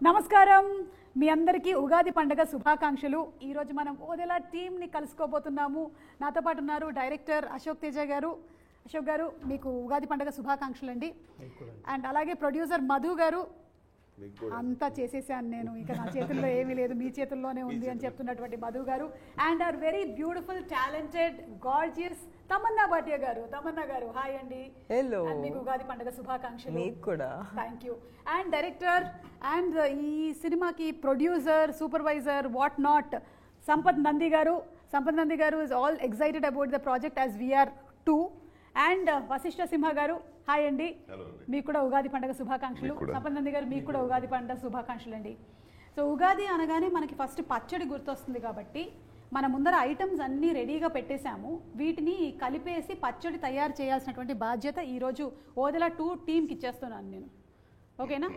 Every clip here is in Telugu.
నమస్కారం మీ అందరికీ ఉగాది పండుగ శుభాకాంక్షలు. ఈరోజు మనం ఓదెలా టీమ్ని కలుసుకోబోతున్నాము. నాతో పాటు ఉన్నారు డైరెక్టర్ అశోక్ తేజ గారు. అశోక్ గారు మీకు ఉగాది పండుగ శుభాకాంక్షలు అండి. అండ్ అలాగే ప్రొడ్యూసర్ మధు గారు. అంతా చేసేసాను నేను, ఇక నా చేతుల్లో ఏమీ లేదు, మీ చేతుల్లోనే ఉంది అని చెప్తున్నటువంటి మధు గారు. And are very beautiful talented gorgeous Tamannaah Bhatia గారు. తమన్నా గారు హాయ్ అండి. హలో. మీకు ఉగాది పండుగ శుభాకాంక్షలు. మీకు కూడా. Thank you. And director and ఈ సినిమాకి producer supervisor what not Sampath Nandi garu. Sampath Nandi garu is all excited about the project as we are too. And Vasishta Simha garu hi అండి. మీకు కూడా ఉగాది పండుగ శుభాకాంక్షలు. సంపత్ నంది గారు మీకు కూడా ఉగాది పండుగ శుభాకాంక్షలు అండి. సో ఉగాది అనగానే మనకి ఫస్ట్ పచ్చడి గుర్తొస్తుంది కాబట్టి మన ముందర ఐటమ్స్ అన్నీ రెడీగా పెట్టేశాము. వీటిని కలిపేసి పచ్చడి తయారు చేయాల్సినటువంటి బాధ్యత ఈరోజు ఓదెలా 2 టీమ్కి ఇచ్చేస్తున్నాను నేను. ఓకేనా?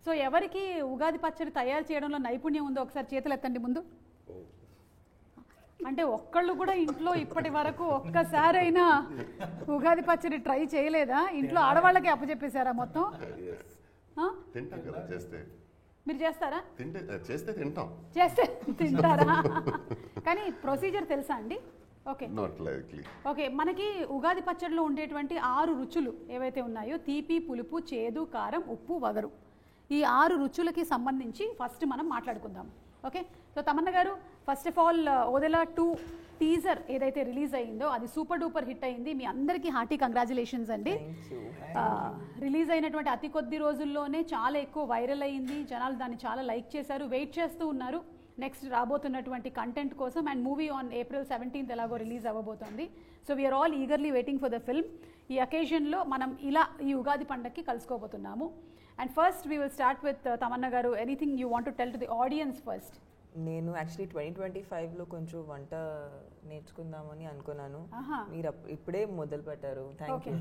సో ఎవరికి ఉగాది పచ్చడి తయారు చేయడంలో నైపుణ్యం ఉందో ఒకసారి చేతులు ఎత్తండి ముందు. అంటే ఒక్కళ్ళు కూడా ఇంట్లో ఇప్పటి వరకు ఒక్కసారైనా ఉగాది పచ్చడి ట్రై చేయలేదా? ఇంట్లో ఆడవాళ్ళకి అప్పచెప్పేశారా మొత్తం? మీరు చేస్తారా? చేస్తే తింటారా? కానీ ప్రొసీజర్ తెలుసా అండి? Okay okay. మనకి ఉగాది పచ్చడిలో ఉండేటువంటి 6 రుచులు ఏవైతే ఉన్నాయో తీపి, పులుపు, చేదు, కారం, ఉప్పు, వగరు, ఈ 6 రుచులకి సంబంధించి ఫస్ట్ మనం మాట్లాడుకుందాం. ఓకే. సో తమన్న గారు first of all Odela 2 teaser ఏదైతే రిలీజ్ అయిందో అది సూపర్ డూపర్ హిట్ అయింది. మీ అందరికీ హార్టీ కంగ్రాచులేషన్స్ అండి. రిలీజ్ అయినటువంటి అతి కొద్ది రోజుల్లోనే చాలా ఎక్కువ వైరల్ అయ్యింది. జనాలు దాన్ని చాలా లైక్ చేశారు, వెయిట్ చేస్తూ ఉన్నారు నెక్స్ట్ రాబోతున్నటువంటి కంటెంట్ కోసం. And movie on April 17th ఎలాగో రిలీజ్ అవ్వబోతోంది. So we are all eagerly waiting for the film. ఈ అకేషన్లో మనం ఇలా ఈ ఉగాది పండగకి కలుసుకోబోతున్నాము. And first we will start with Tamannaah garu. Anything you want to tell to the audience first? నేను యాక్చువల్లీ 2025లో కొంచెం వంట నేర్చుకుందామని అనుకున్నాను. మీరు ఇప్పుడే మొదలు పెట్టారు. Thank you.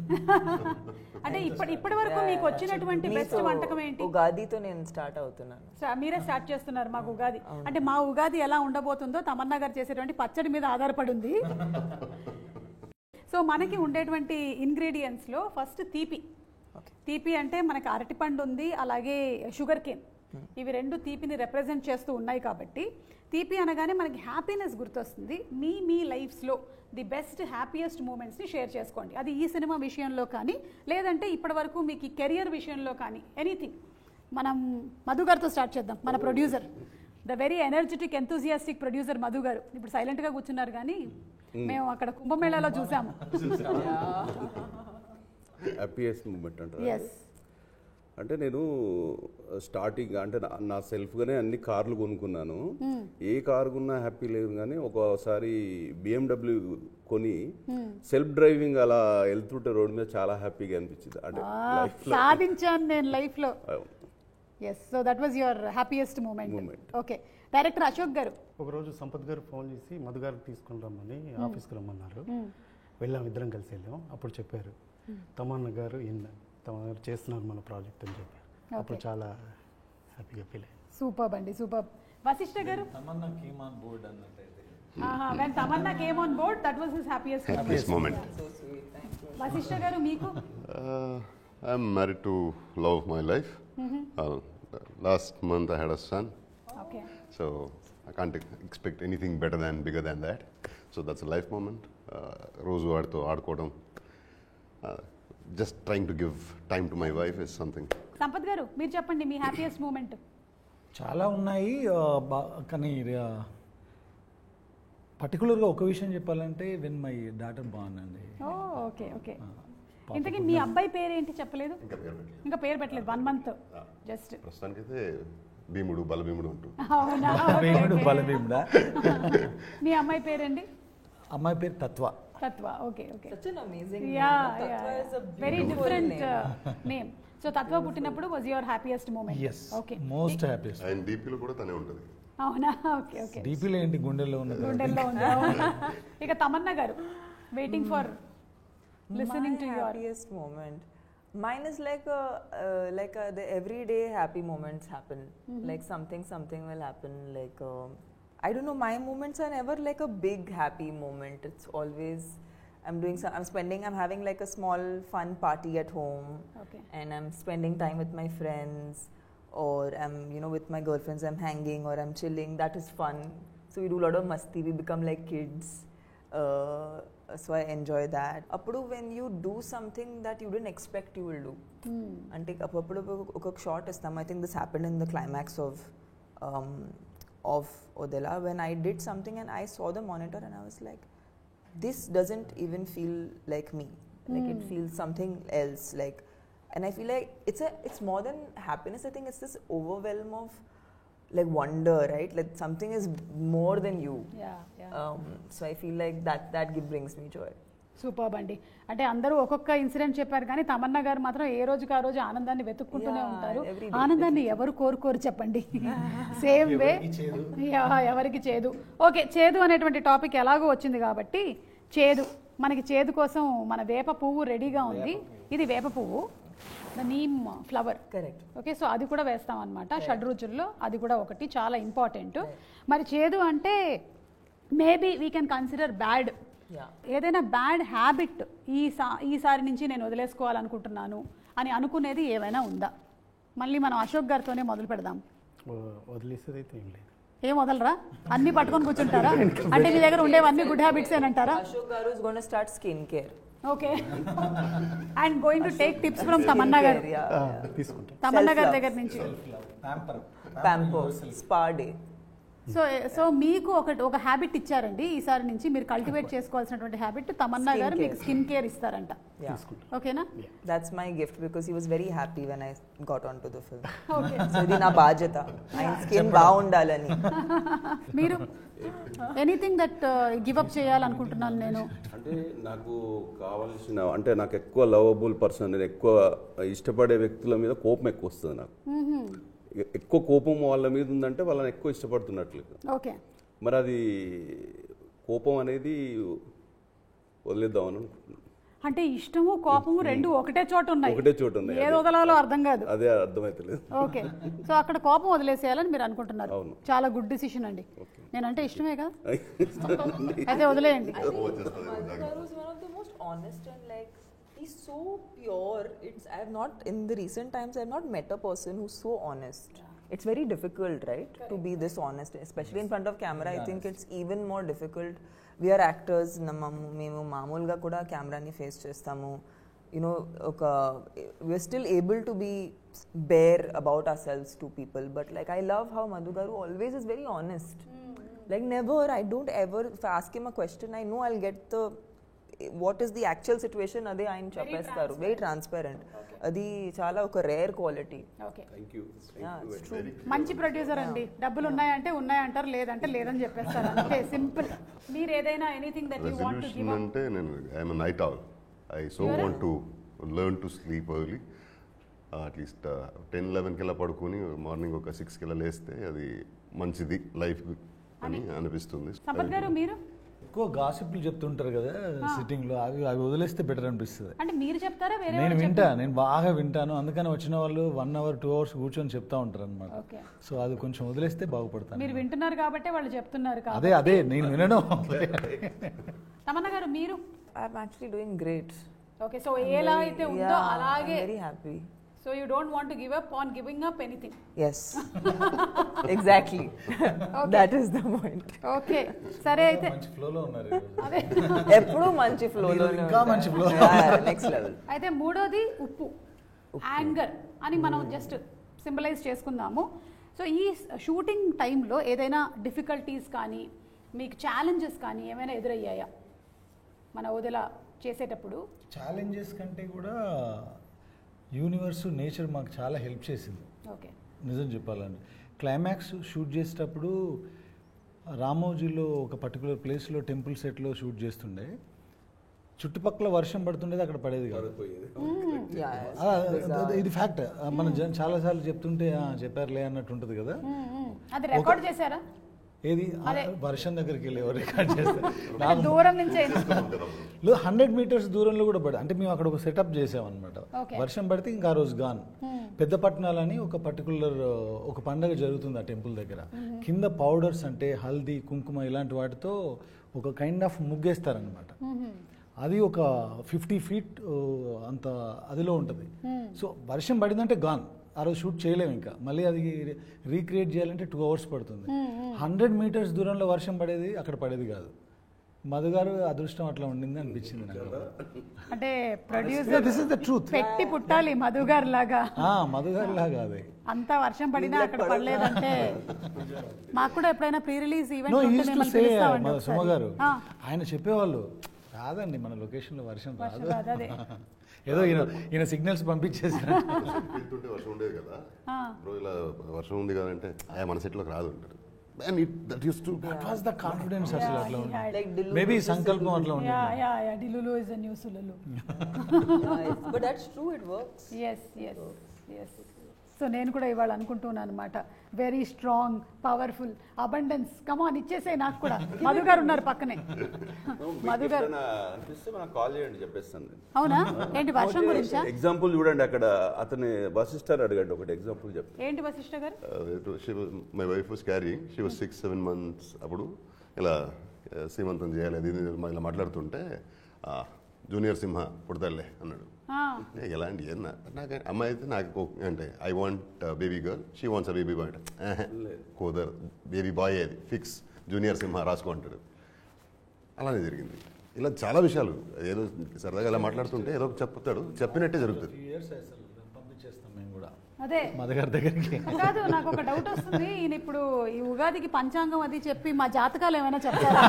అంటే ఇప్పటి వరకు మీకు వచ్చినటువంటి బెస్ట్ వంటకం ఏంటి? ఉగాదితో నేను స్టార్ట్ అవుతున్నాను. మీరే స్టార్ట్ చేస్తున్నారు మాకు ఉగాది. అంటే మా ఉగాది ఎలా ఉండబోతుందో తమన్నా గారు చేసేటువంటి పచ్చడి మీద ఆధారపడి ఉంది. సో మనకి ఉండేటువంటి ఇంగ్రీడియంట్స్లో ఫస్ట్ తీపి. తీపి అంటే మనకి అరటిపండు ఉంది, అలాగే షుగర్ కేన్. ఇవి 2 తీపిని రిప్రజెంట్ చేస్తూ ఉన్నాయి కాబట్టి తీపి అనగానే మనకి హ్యాపీనెస్ గుర్తొస్తుంది. మీ లైఫ్స్లో ది బెస్ట్ హ్యాపీయెస్ట్ మూమెంట్స్ని షేర్ చేసుకోండి. అది ఈ సినిమా విషయంలో కానీ లేదంటే ఇప్పటి వరకు మీకు ఈ కెరియర్ విషయంలో కానీ ఎనీథింగ్. మనం మధు గారితో స్టార్ట్ చేద్దాం. మన producer, the very energetic enthusiastic producer Madhu గారు. ఇప్పుడు సైలెంట్గా కూర్చున్నారు కానీ మేము అక్కడ కుంభమేళాలో చూసాము. హ్యాపీయెస్ట్ మూమెంట్ అంటే నేను స్టార్టింగ్ అంటే నా సెల్ఫ్గానే అన్ని కార్లు కొనుక్కున్నాను. ఏ కారు కొన్నా హ్యాపీ లేదు, కానీ ఒకసారి BMW కొని సెల్ఫ్ డ్రైవింగ్ అలా వెళ్తుంటే రోడ్ మీద చాలా హ్యాపీగా అనిపించింది. అంటే సాధించాను నేను లైఫ్లో. Yes, so that was your happiest moment. Okay. Director Ashok garu. ఒకరోజు సంపత్ గారు ఫోన్ చేసి మధు గారికి తీసుకుని రమ్మని ఆఫీస్కి రమ్మన్నారు. వెళ్ళాం, ఇద్దరం కలిసి వెళ్ళాం. అప్పుడు చెప్పారు తమన్నా గారు చేస్తున్నారు మన ప్రాజెక్ట్ అని చెప్పారు. అప్పుడు చాలా హ్యాపీగా ఫీల్ అయ్యాను. సూపర్ అండి, సూపర్. వశిష్ఠ గారు. తమన్నా కేమ్ ఆన్ బోర్డ్ అన్నట్లయితే when Tamanna came on board, that was his happiest moment. So sweet. Thank you. Vasishta garu మీకు? I'm married to love of my life. Last month I had a son. Okay. So I can't expect anything better than bigger than that. So that's a life moment. రోజు వాడితో ఆడుకోవడం, just trying to give time to my wife is something. Sampath గారు మీరు చెప్పండి మీ హ్యాపీయెస్ట్ మూమెంట్. చాలా ఉన్నాయి, కానీ పర్టికులర్గా ఒక విషయం చెప్పాలంటే వెన్ మై డాటర్ బార్న్ అండి. Okay okay. ఇంతకీ మీ అబ్బాయి పేరు ఏంటి చెప్పలేదు? ఇంకా పేరు పెట్టలేదు. 1 month జస్ట్. ప్రస్తుతానికైతే భీముడు, బలభీముడు ఉంటుంది. అవునా? భీముడు, బలభీముడా. మీ అమ్మాయి పేరండి? అమ్మాయి పేరు తత్వ. Okay okay. Such an amazing name. Tatva is a very different name. So Tatva పుట్టినప్పుడు was your happiest moment? Yes. Okay. Most happiest. And DP లో కూడా తనే ఉంటుంది. అవునా? Okay okay. DP లో ఏంటి, గుండెల్లో ఉంది. ఇక తమన్నా గారు waiting for listening to your happiest moment. Mine is like the everyday happy moments happen. Like something will happen. Like I don't know, my moments are never like a big happy moment. It's always I'm having like a small fun party at home. Okay. And I'm spending time with my friends, or I'm, you know, with my girlfriends, I'm hanging or I'm chilling. That is fun. So we do a lot of masti. We become like kids. So I enjoy that. Appudu when you do something that you didn't expect you will do. Ante appudu oka shot istam. I think this happened in the climax of Odela when I did something and I saw the monitor and I was like, this doesn't even feel like me. Like it feels something else. Like, and I feel like it's more than happiness. I think it's this overwhelm of like wonder, right? Like something is more than you. So I feel like that brings me joy. Super అండి. అంటే అందరూ ఒక్కొక్క ఇన్సిడెంట్ చెప్పారు కానీ తమన్నా గారు మాత్రం ఏ రోజుకి ఆ రోజు ఆనందాన్ని వెతుక్కుంటూనే ఉంటారు. ఆనందాన్ని ఎవరు కోరుకోరు చెప్పండి. సేమ్ వే ఎవరికి చేదు. ఓకే, చేదు అనేటువంటి టాపిక్ ఎలాగో వచ్చింది కాబట్టి చేదు, మనకి చేదు కోసం మన వేప పువ్వు రెడీగా ఉంది. ఇది వేప పువ్వు, the neem flower. Correct. Okay, so అది కూడా వేస్తాం అనమాట షడ్రుచుల్లో. అది కూడా ఒకటి చాలా ఇంపార్టెంట్. మరి చేదు అంటే maybe we can consider bad. ఏదైనా బ్యాడ్ హ్యాబిట్ ఈసారి నుంచి నేను వదిలేసుకోవాలనుకుంటున్నాను అని అనుకునేది ఏమైనా ఉందా? మళ్ళీ మనం అశోక్ గారితోనే మొదలు పెడదాం. వదిలేసేది అయితే ఏం లేదు. ఏం వదలరా? అన్ని పట్టుకొని కూర్చుంటారా? అంటే మీ దగ్గర ఉండేవన్నీ good habits ఏనంటారా? Ashok garu is going to start skin care. Okay, and going to take tips from Tamannaah గారు. తీసుకుంటాం తమన్నా గారి దగ్గర నుంచి ప్యాంపర్ స్పా డే. సో మీకు ఒక హ్యాబిట్ ఇచ్చారండి ఈసారి నుంచి మీరు కల్టివేట్ చేసుకోవాల్సినటువంటి హ్యాబిట్. తమన్నా గారు మీకు స్కిన్ కేర్ ఇస్తారంట. ఓకేనా? That's my gift because he was very happy when I got onto the film. Okay. So ఇది నా బాధ్యత, ఆయన స్కిన్ బాగుండాలని. మీరు ఎనీథింగ్ దట్ గివ్ అప్ చేయాలనుకుంటున్నాను నేను అంటే నాకు కావాల్సిన, అంటే నాకు ఎక్కువ లవబుల్ పర్సన్, నేను ఎక్కువ ఇష్టపడే వ్యక్తుల మీద కోపం ఎక్కువ వస్తుంది నాకు. ఎక్కువ కోపం వాళ్ళ మీద ఉందంటే వాళ్ళని ఎక్కువ ఇష్టపడుతున్నట్లు. ఓకే, మరి అది కోపం అనేది వదిలేద్దామని అనుకుంటున్నాను. అంటే ఇష్టము కోపము రెండు ఒకటే చోట ఉన్నాయి. ఏది వదలాలో అర్థం కాదు. అదే అర్థమైతలేదు. ఓకే, సో అక్కడ కోపం వదిలేసేయాలని మీరు అనుకుంటున్నారు. చాలా గుడ్ డిసిషన్ అండి. నేనంటే ఇష్టమే కదా, అయితే వదిలేయండి. He's so pure. I have not, in the recent times, I have not met a person who's so honest. It's very difficult, right? Correct. To be this honest, especially in front of camera. I think it's even more difficult. We are actors. Memu mamulga kuda camera ni face chestamu. You know, we're still able to be bare about ourselves to people. But like, I love how Madhu garu always is very honest. Like never, I don't ever, if I ask him a question, I know I'll get what is the actual situation, ade ఆయన చెప్పేస్తారు. Very transparent. అది చాలా ఒక రేర్ క్వాలిటీ. మంచి ప్రొడ్యూసర్ అండి. డబ్బులు ఉన్నాయంటే ఉన్నాయంటారు, లేదంటే లేదని చెప్పేస్తారు. అంతే సింపుల్. మీరు ఏదైనా anything that you want to give అంటే నేను I am a night owl. I so want to learn to sleep early. At least 10-11 kilo పడుకుని మార్నింగ్ ఒక 6 కిలో లేస్తే అది మంచిది లైఫ్ అని అనిపిస్తుంది. సంపత్ గారు మీరు ఎక్కువ గాసిప్లు చెప్తుంటారు కదా సిట్టింగ్ లో, అవి వదిలేస్తే బెటర్ అనిపిస్తుంది. అంటే మీరు చెప్తారా? నేను బాగా వింటాను, అందుకని వచ్చిన వాళ్ళు 1 hour 2 hours కూర్చొని చెప్తా ఉంటారు అనమాట. సో అది కొంచెం వదిలేస్తే బాగుపడతాను. మీరు వింటున్నారు కాబట్టి వాళ్ళు చెప్తున్నారు. అదే నేను వినడం. తమన్నా గారు మీరు? I'm actually doing great. Okay, so ఎలా అయితే ఉందో అలాగే. Very happy. So you don't want to give up on giving up anything. Yes. Exactly. Okay. That is the point. Okay. సరే అయితే మంచి ఫ్లో లో ఉన్నారు. అదే ఎప్పుడు మంచి ఫ్లో లో, ఇంకా మంచి ఫ్లో. Next level. అయితే మూడోది ఉప్పు, యాంగర్ అని మనం జస్ట్ సింబలైజ్ చేసుకుందాము. సో ఈ షూటింగ్ టైంలో ఏదైనా డిఫికల్టీస్ కానీ మీకు ఛాలెంజెస్ కానీ ఏమైనా ఎదురయ్యాయా మన వదిలా చేసేటప్పుడు? ఛాలెంజెస్ కంటే కూడా యూనివర్స్, నేచర్ మాకు చాలా హెల్ప్ చేసింది. ఓకే, నిజం చెప్పాలండి. క్లైమాక్స్ షూట్ చేసేటప్పుడు రామోజీలో ఒక పర్టికులర్ ప్లేస్లో టెంపుల్ సెట్లో షూట్ చేస్తుండే, చుట్టుపక్కల వర్షం పడుతుండేది, అక్కడ పడేది కాదు. ఇది ఫ్యాక్ట్. మనం చాలాసార్లు చెప్తుంటే చెప్పారులే అన్నట్టు ఉంటుంది కదా. అది రికార్డ్ చేశారా? ఏది వర్షం దగ్గరికి వెళ్ళి ఎవరు రికార్డ్ చేస్తారు? దూరం నుంచి 100 meters దూరంలో కూడా పడి, అంటే మేము అక్కడ ఒక సెటప్ చేసామన్నమాట. వర్షం పడితే ఇంకా ఆ రోజు గాన్. పెద్ద పట్టణాలని ఒక పర్టికులర్ ఒక పండగ జరుగుతుంది ఆ టెంపుల్ దగ్గర. కింద పౌడర్స్ అంటే హల్దీ, కుంకుమ ఇలాంటి వాటితో ఒక కైండ్ ఆఫ్ ముగ్గేస్తారనమాట. అది ఒక 50 feet అంత అదిలో ఉంటుంది. సో వర్షం పడిందంటే గాన్, ఆ రోజు షూట్ చేయలేము, ఇంకా మళ్ళీ అది రీక్రియేట్ చేయాలంటే 2 hours పడుతుంది. 100 meters దూరంలో వర్షం పడేది అక్కడ పడేది కాదు. మధు గారు అదృష్టం అట్లా ఉండింది అనిపించింది నాకు. అంటే producer this is the truth. పెట్టి పుట్టాలి మధు గారు లాగా. మధు గారు లాగా అది అంత వర్షం పడినా అక్కడ పడలేదంటే మాకు కూడా ఎప్పుడైనా pre release no use to say event Suma garu ఆయన చెప్పేవాళ్ళు, రాదండి మన లొకేషన్లో వర్షం రాదు, ఏదో ఈయన సిగ్నల్స్ పంపించేసి వర్షం ఉండేది కదా బ్రో, ఇలా వర్షం ఉంది కదంటే మన సెట్లోకి రాదు అంటారు. That was the confidence అసలు అట్లా ఉంది. Like Dilulu. మేబీ సంకల్పం అట్లా ఉంది. Yeah, Dilulu is the new Sululu. But that's true, it works. Yes. So నేను కూడా ఇవాళ అనుకుంటున్నాను అనమాట, వెరీ స్ట్రాంగ్, పవర్ఫుల్, అబండెన్స్, కమాన్ ఇచ్చేసే నాకు కూడా. మధు గారు ఉన్నారు పక్కనే. మధు గారు అనిపిస్తే మనకు కాల్ చేయండి, చెప్పేస్తాను. అవునా? ఏంటి వర్షం గురించా? ఎగ్జాంపుల్ చూడండి, అక్కడ అతని వశిష్ఠర్ అడిగాడు, ఒకటి ఎగ్జాంపుల్ చెప్పండి. ఏంటి వశిష్ఠ గారు? My wife was carrying, she was 6-7 months. అప్పుడు ఇలా సీమంతం చేయాలి అది ఇలా మాట్లాడుతుంటే జూనియర్ సింహ పుడతాడులే అన్నాడు. ఎలాంటి నాకు అమ్మాయి అయితే నాకు అంటే I want baby girl, she wants a baby boy. కుదర్ బేబీ బాయ్ అది ఫిక్స్, జూనియర్ సింహ రాసుకో అంటాడు. అలానే జరిగింది. ఇలా చాలా విషయాలు ఏదో సరదాగా ఇలా మాట్లాడుతుంటే ఏదో చెప్తాడు, చెప్పినట్టే జరుగుతుంది. పంపించేస్తాం మేము కూడా అదే మధు గారి దగ్గరికి. కాదు, నాకు ఒక డౌట్ వస్తుంది, ఈయన ఇప్పుడు ఈ ఉగాదికి పంచాంగం అది చెప్పి మా జాతకాలు ఏమైనా చెప్తారా?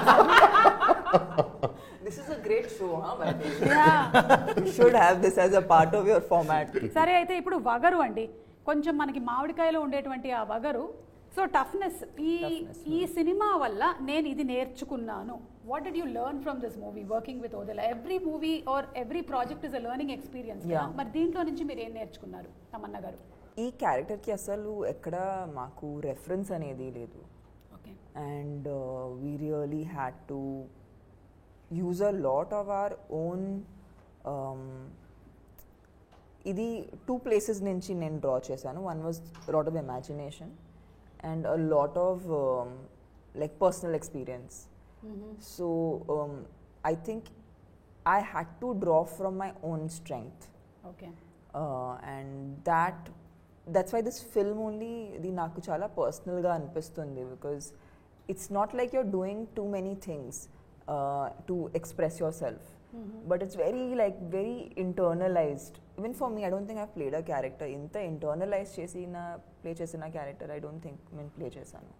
This is a great show, huh? By the way. You should have this as a part of your format. సరే, అయితే ఇప్పుడు వగరు అండి, కొంచెం మనకి మామిడికాయలో ఉండేటువంటి ఆ వగరు. సో టఫ్నెస్, ఈ సినిమా వల్ల నేను ఇది నేర్చుకున్నాను. What did you learn from this movie working with Odela? Every movie or every project is a learning experience. మరి దీంట్లో నుంచి మీరు ఏం నేర్చుకున్నారు తమన్నా గారు? ఈ క్యారెక్టర్కి అసలు ఎక్కడ మాకు రెఫరెన్స్ అనేది లేదు. Okay. And we really had to use a lot of our own ఇది 2 places నుంచి నేను డ్రా చేశాను. One was a lot of imagination and a lot of like personal experience. So I think I had to draw from my own strength. Okay. And that's why this film only ఇది నాకు చాలా పర్సనల్గా అనిపిస్తుంది, because it's not like you're doing too many things to express yourself, but it's very internalized. Even for me, I don't think I've played a character inta internalized chesina play chesina character I don't think నేను play chesanu.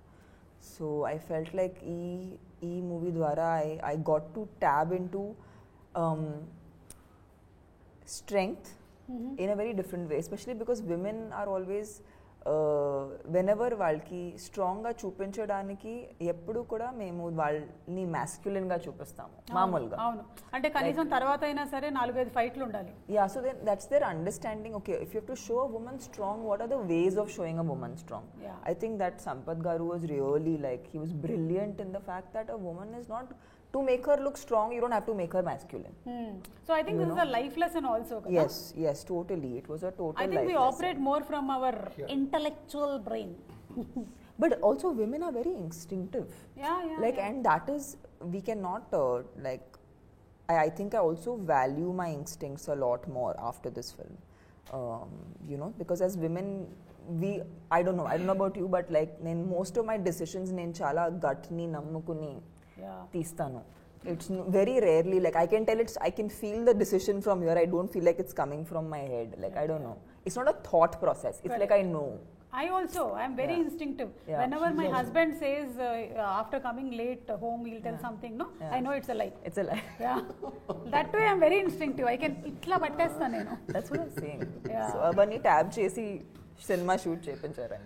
So I felt like ee movie dwara I got to tap into strength in a very different way, especially because women are always whenever వాళ్ళకి స్ట్రాంగ్గా చూపించడానికి ఎప్పుడు కూడా మేము వాళ్ళని మ్యాస్క్యులిన్గా చూపిస్తాము మామూలుగా. అవును, అంటే కనీసం తర్వాత అయినా సరే 4-5 ఫైట్లు ఉండాలి. Yeah, so that's their understanding. Okay, if you have to show a woman strong, what are the ways of showing a woman strong? I think that Sampath garu was really like he was brilliant in the fact that a woman is not to make her look strong, you don't have to make her masculine. So I think this is a life lesson also. Yes, totally. It was a total life lesson. I think we operate more from our intellectual brain. But also women are very instinctive. Yeah. And that is, we cannot I think I also value my instincts a lot more after this film. Because as women, I don't know about you, but like most of my decisions నేను చాలా gut ni nammukuni తీస్తాను. It's very rarely like I can tell I can feel the decision from here. I don't feel like it's coming from my head. Like I don't know. It's not a thought process. It's like I know. I'm very instinctive. Whenever my husband says after coming late home he'll tell something, no, I know it's a lie. It's a lie. Yeah. That way I'm very instinctive. I can itla pattestha nenu. That's what I'm saying. So abani tab chesi cinema shoot చేయించారు.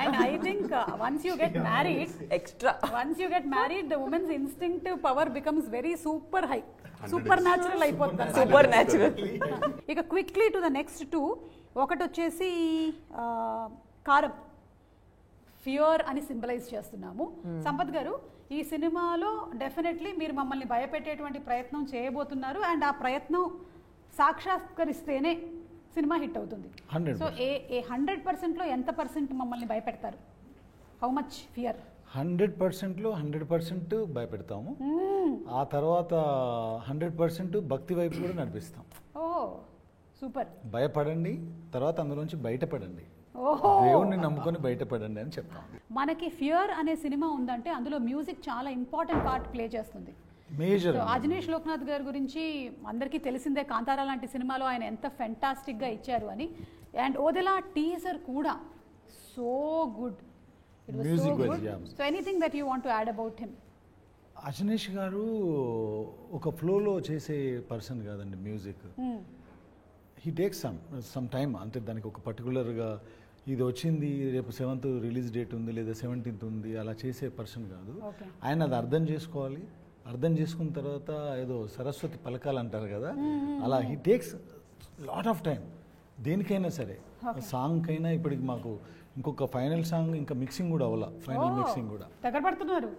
And I think once you get married, the woman's instinctive power becomes very super high. Supernatural అయిపోతుంది. Supernatural. ఇక క్విక్లీ టు ద నెక్స్ట్ 2. ఒకటి వచ్చేసి కారం, ఫియర్ అని సింబలైజ్ చేస్తున్నాము. సంపత్ గారు, ఈ సినిమాలో డెఫినెట్లీ మీరు మమ్మల్ని భయపెట్టేటువంటి ప్రయత్నం చేయబోతున్నారు, అండ్ ఆ ప్రయత్నం సాక్షాత్కరిస్తేనే సినిమా హిట్ అవుతుంది. సో 100%లో ఎంత % మమ్మల్ని భయపెడతారు? How much fear? 100%లో 100% భయపెడతాము. ఆ తర్వాత 100% భక్తి వైపు కూడా నడిపిస్తాం. ఓ సూపర్. భయపడండి, తర్వాత అందులోంచి బయటపడండి. దేవుణ్ణి నమ్ముకొని బయటపడండి అని చెప్తాం. మనకి ఫియర్ అనే సినిమా ఉందంటే అందులో మ్యూజిక్ చాలా ఇంపార్టెంట్ పార్ట్ ప్లే చేస్తుంది. మేజర్ అజనీష్ లోక్నాథ్ గారి గురించి అందరికీ తెలిసిందే, కాంతారా లాంటి సినిమాలో ఆయన ఎంత ఫెంటాస్టిక్గా ఇచ్చారు అని. అండ్ ఓదెలా టీజర్ కూడా so good, it was so good. So anything that you want to add about him? Ajaneesh గారు ఒక ఫ్లోలో చేసే పర్సన్ కాదండి music. He takes some time, అంటే దానికి ఒక పర్టికులర్గా ఇది వచ్చింది రేపు 7th రిలీజ్ డేట్ ఉంది లేదా 17th ఉంది అలా చేసే పర్సన్ కాదు. ఆయన అది అర్థం చేసుకోవాలి, అర్థం చేసుకున్న తర్వాత ఏదో సరస్వతి పలకాలు అంటారు కదా, అలా he takes lot of time దేనికైనా సరే. సాంగ్కైనా ఇప్పటికి మాకు ఇంకొక ఫైనల్ సాంగ్ ఇంకా మిక్సింగ్ కూడా అవ్వాల, ఫైనల్ మిక్సింగ్ కూడా దగ్గర పడుతున్నారు.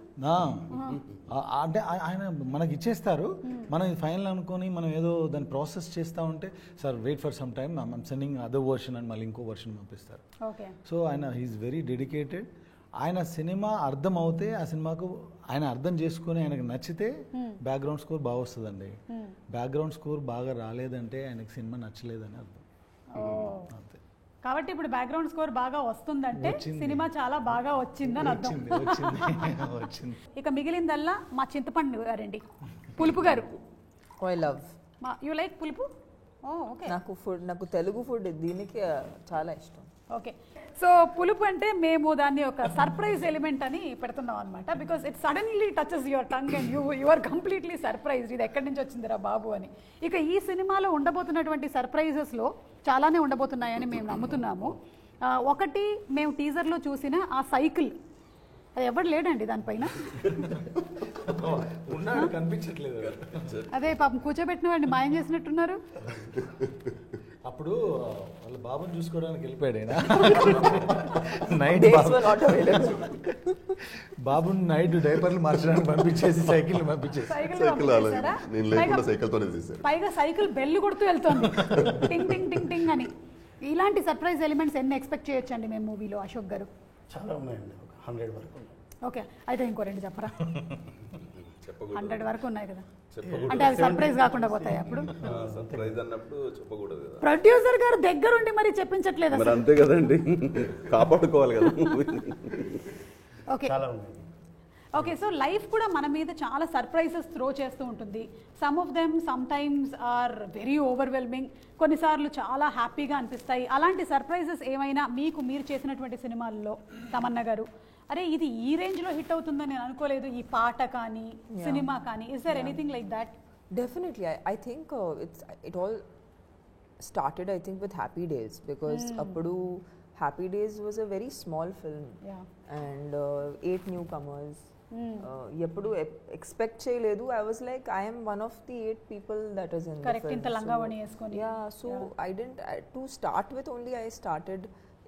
అంటే ఆయన మనకి ఇచ్చేస్తారు, మనం ఫైనల్ అనుకొని మనం ఏదో దాన్ని ప్రాసెస్ చేస్తూ ఉంటే sir wait for some time I'm sending other version అని మళ్ళీ ఇంకో వర్షన్ పంపిస్తారు. సో ఆయన హీఈస్ వెరీ డెడికేటెడ్. ఆయన సినిమా అర్థం అవుతే ఆ సినిమాకు ఆయన అర్థం చేసుకుని ఆయనకు నచ్చితే బ్యాక్గ్రౌండ్ స్కోర్ బాగా వస్తుందండి. బ్యాక్గ్రౌండ్ స్కోర్ బాగా రాలేదంటే ఆయనకు సినిమా నచ్చలేదని అర్థం. అంతే. కాబట్టి ఇప్పుడు బ్యాక్గ్రౌండ్ స్కోర్ బాగా వస్తుందంటే సినిమా చాలా బాగా వచ్చిందని అర్థం. వచ్చింది. ఇక మిగిలిందల్లా మా చింతపండు గారండి, పులుపు గారు. I love. యూ లైక్ పులుపు? ఓకే. నాకు తెలుగు ఫుడ్ దీనికి చాలా ఇష్టం. ఓకే. సో పులుపు అంటే మేము దాన్ని ఒక సర్ప్రైజ్ ఎలిమెంట్ అని పెడుతున్నాం అనమాట. Because it suddenly touches your tongue and you are completely surprised, ఇది ఎక్కడి నుంచి వచ్చిందిరా బాబు అని. ఇక ఈ సినిమాలో ఉండబోతున్నటువంటి సర్ప్రైజెస్లో చాలానే ఉండబోతున్నాయని మేము నమ్ముతున్నాము. ఒకటి, మేము టీజర్లో చూసిన ఆ సైకిల్, అది ఎవరు లేడండి దానిపైన, కనిపించట్లేదు. అదే పాపం కూర్చోబెట్టిన వాడిని మాయం చేసినట్టున్నారు. అప్పుడు వాళ్ళ బాబుని చూసుకోవడానికి వెళ్ళిపోయాడు బాబుని నైట్ డైపర్లు మార్చడానికి పంపించేసి సైకిల్ పైగా సైకిల్ బెల్లు కొడుతూ వెళ్తుంది టింగ్ టింగ్ టింగ్ టింగ్ అని. ఇలాంటి సర్ప్రైజ్ ఎలిమెంట్స్ ఎన్ని ఎక్స్పెక్ట్ చేయొచ్చండి మేము మూవీలో అశోక్ గారు? చాలా ఉన్నాయండి, 100 వరకు. ఓకే, అయితే ఇంకో 2 చెప్పరా? 100 వరకు ఉన్నాయి కదా, అంటే అవి సర్ప్రైజ్ కాకుండా పోతాయి. అప్పుడు సర్ప్రైజ్ అన్నప్పుడు చెప్పకూడదు కదా. ప్రొడ్యూసర్ గారు దగ్గరుండి మరి చెప్పించట్లేదు, మరి అంతే కదండి, కాపాడుకోవాలి కదా. Okay okay. సో లైఫ్ కూడా మన మీద చాలా సర్ప్రైజెస్ త్రో చేస్తూ ఉంటుంది. Some of them sometimes are very overwhelming, కొన్నిసార్లు చాలా హ్యాపీగా అనిపిస్తాయి. అలాంటి సర్ప్రైజెస్ ఏమైనా మీకు మీరు చేసినటువంటి సినిమాల్లో తమన్నా గారు, అరే ఇది ఈ రేంజ్లో హిట్ అవుతుందని నేను అనుకోలేదు, ఈ పాట కానీ సినిమా కానీ, is there anything like that? Definitely. I think it all started, I think, with Happy Days, because appudu Happy Days was a very small film, and 8 newcomers. Eppudu expect cheyaledu. I was like, I am one of the 8 people that is in the film. Correct. Inta langavani eskoni. Yeah, so I didn't, to start with only, I started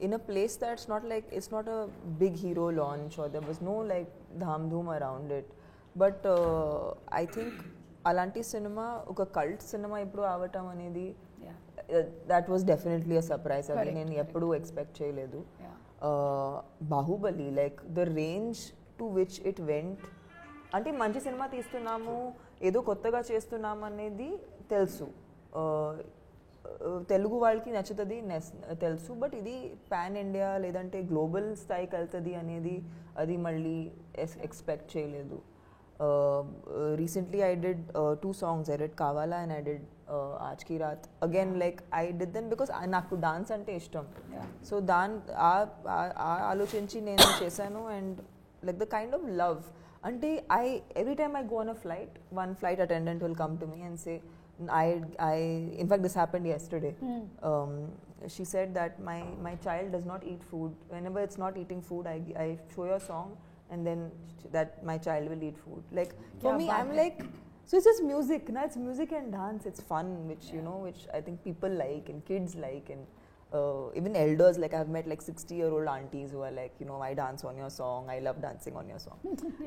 in a place that's not like, it's not a big hero launch, or there was no like dham dhoom around it, but I think alanti cinema oka cult cinema ippudu avatam anedi, that was definitely a surprise. Adi nenu eppudu expect cheyaledu. Bahubali, like the range to which it went, అంటే మంచి సినిమా తీస్తున్నాము, ఏదో కొత్తగా చేస్తున్నాము అనేది తెలుసు, తెలుగు వాళ్ళకి నచ్చుతుంది తెలుసు, బట్ ఇది పాన్ ఇండియా లేదంటే గ్లోబల్ స్థాయికి వెళ్తుంది అనేది అది మళ్ళీ ఎక్స్పెక్ట్ చేయలేదు. Recently I did 2 songs. I did Kavala and I did Aaj Ki Raat. Again, like I did them because నాకు డాన్స్ అంటే ఇష్టం, సో ఆలోచించి నేను చేశాను. And like the kind of love, ante every time I go on a flight, one flight attendant will come to me and say, in fact this happened yesterday. She said that my child does not eat food. Whenever it's not eating food, I show your song and then that my child will eat food. Like for me, I'm like, so it's just music, it's music and dance, it's fun, which you know, which I think people like and kids like, and even elders, like I've met like 60-year-old aunties who are like, you know, I dance on your song, I love dancing on your song.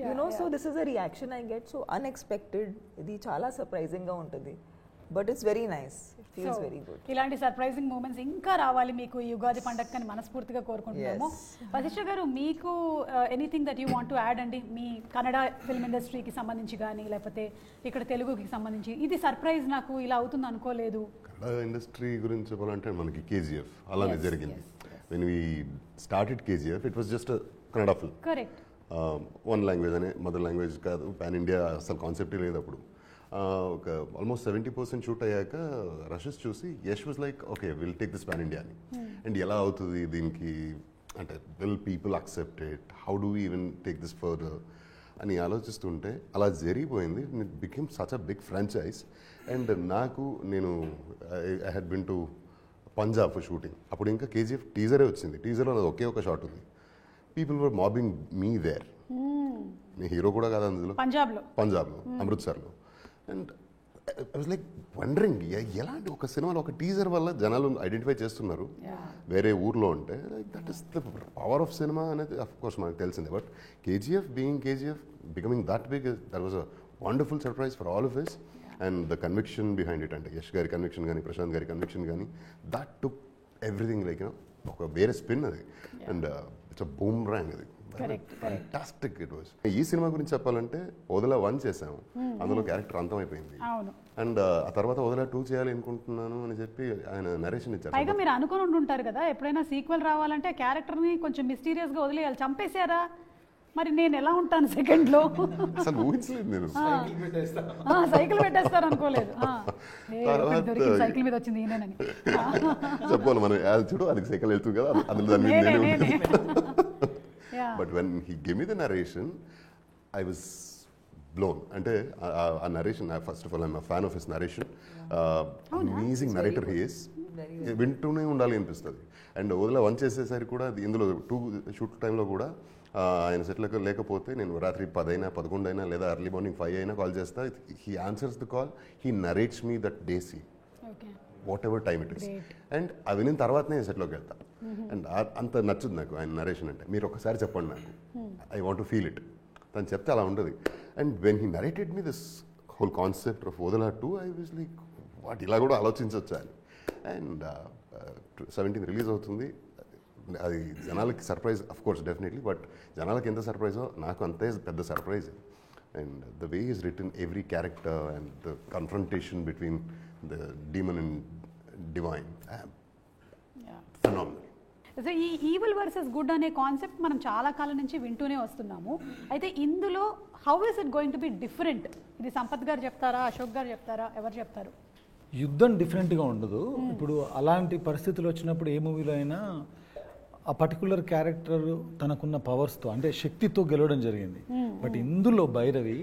You know, so this is a reaction I get, so unexpected, ఇది చాలా సర్ప్రైజింగ్ గా ఉంటుంది, but it's very nice, it feels very good. ఇలాంటి సర్ప్రైజింగ్ మూమెంట్స్ ఇంకా రావాలి మీకు ఈ యుగాది పండగని మనస్ఫూర్తిగా కోరుకుంటున్నాము. వశిష్ఠ గారు, మీకు anything that you want to add అండి, మీ కన్నడ ఫిల్మ్ ఇండస్ట్రీకి సంబంధించి కానీ లేకపోతే ఇక్కడ తెలుగుకి సంబంధించి, ఇది సర్ప్రైజ్ నాకు ఇలా అవుతుంది అనుకోలేదు. కన్నడ ఇండస్ట్రీ గురించి చెప్పాలంటే మనకి KGF అలానే జరిగింది. When we started KGF it was just Kannada film. Correct. One language అనే మదర్ లాంగ్వేజ్ కాదు, పాన్ ఇండియా అసలు కాన్సెప్టే లేదు అప్పుడు. ఒక ఆల్మోస్ట్ 70% షూట్ అయ్యాక రషెస్ చూసి Yash was like okay will take this pan India అని. అండ్ ఎలా అవుతుంది దీనికి అంటే will people accept it, how do even take this further అని ఆలోచిస్తుంటే అలా జరిగిపోయింది. It became such a big franchise. And నేను I had been to Punjab for shooting. అప్పుడు ఇంకా కేజీఎఫ్ టీజరే వచ్చింది. టీజర్లో నాది ఒకే ఒక షాట్ ఉంది. People were mobbing me there. నేను హీరో కూడా కాదు అందులో, పంజాబ్లో అమృత్సర్లో. And I was like wondering ఎలాంటి ఒక సినిమాలో ఒక టీజర్ వల్ల జనాలు ఐడెంటిఫై చేస్తున్నారు వేరే ఊర్లో ఉంటే. Like that is the power of cinema అనేది అఫ్ కోర్స్ మనకు తెలిసిందే. But KGF being KGF becoming that big, that was a wonderful surprise for all of us. And the conviction behind it, అంటే యష్ గారి కన్విక్షన్ కానీ ప్రశాంత్ గారి కన్విక్షన్ కానీ, దట్ టుక్ ఎవ్రీథింగ్ లైక్ ఒక వేరే స్పిన్ అది. And it's a boomerang అది. Fantastic it was. ఈ సినిమా గురించి చెప్పాలంటే వదల 1 చేసాము, అందులో క్యారెక్టర్ అంతమైపోయింది. అండ్ ఆ తర్వాత వదల 2 చేయాలి అనుకుంటున్నాను అని చెప్పి ఆయన నరేషన్ ఇచ్చారు. పైగా మీరు అనుకుని ఉంటుంటారు కదా ఎప్పుడైనా సీక్వెల్ రావాలంటే క్యారెక్టర్ ని కొంచెం మిస్టీరియస్ గా వదిలేయాలి. చంపేశారా మరి నేను ఎలా ఉంటాను సెకండ్ లో? అసలు ఊహించలేదు నేను. సైకిల్ పెట్టేస్తారు అనుకోలేదు. సైకిల్ మీద వచ్చింది ఈయనని చెప్పాలి మనం. చూడు అది సైకిల్ వెళ్తుంది కదా, అందులో but when he give me the narration I was blown. అంటే ఆ narration, first of all I'm fan of his narration. Amazing narrator he is. వింటూనే ఉండాలి అనిపిస్తుంది. అండ్ వదిలే 1 చేసేసరికి కూడా ఇందులో 2 షూట్ టైంలో కూడా ఆయన సెట్లకు లేకపోతే నేను రాత్రి 10 అయినా 11 అయినా లేదా ఎర్లీ మార్నింగ్ 5 అయినా కాల్ చేస్తా. He answers the call, he narrates me that day scene whatever time it is. And అవి వినిన తర్వాతనే సెట్లోకి వెళ్తా. అండ్ అంత నచ్చుది నాకు ఆయన నరేషన్ అంటే. మీరు ఒకసారి చెప్పండి నాకు, I want to feel it. తను చెప్తే అలా ఉంటుంది. And when he narrated me this whole concept of Odela 2 I was like what, ఇలా కూడా ఆలోచించవచ్చు అని. అండ్ 17th రిలీజ్ అవుతుంది. అది జనాలకి surprise of course definitely, but జనాలకి ఎంత సర్ప్రైజో నాకు అంతే పెద్ద surprise. And the way is return every character and the confrontation between the demon and divine, phenomenal. So ఈ ఈవిల్ వర్సెస్ గుడ్ అనే కాన్సెప్ట్ మనం చాలా కాలం నుంచి వింటూనే వస్తున్నాము. అయితే ఇందులో how is it going to be different? ఇది సంపత్ గారు చెప్తారా, అశోక్ గారు చెప్తారా, ఎవరు చెప్తారు? యుద్ధం డిఫరెంట్గా ఉండదు. ఇప్పుడు అలాంటి పరిస్థితులు వచ్చినప్పుడు ఏ మూవీలో అయినా ఆ పర్టికులర్ క్యారెక్టర్ తనకున్న పవర్స్తో అంటే శక్తితో గెలవడం జరిగింది. బట్ ఇందులో భైరవి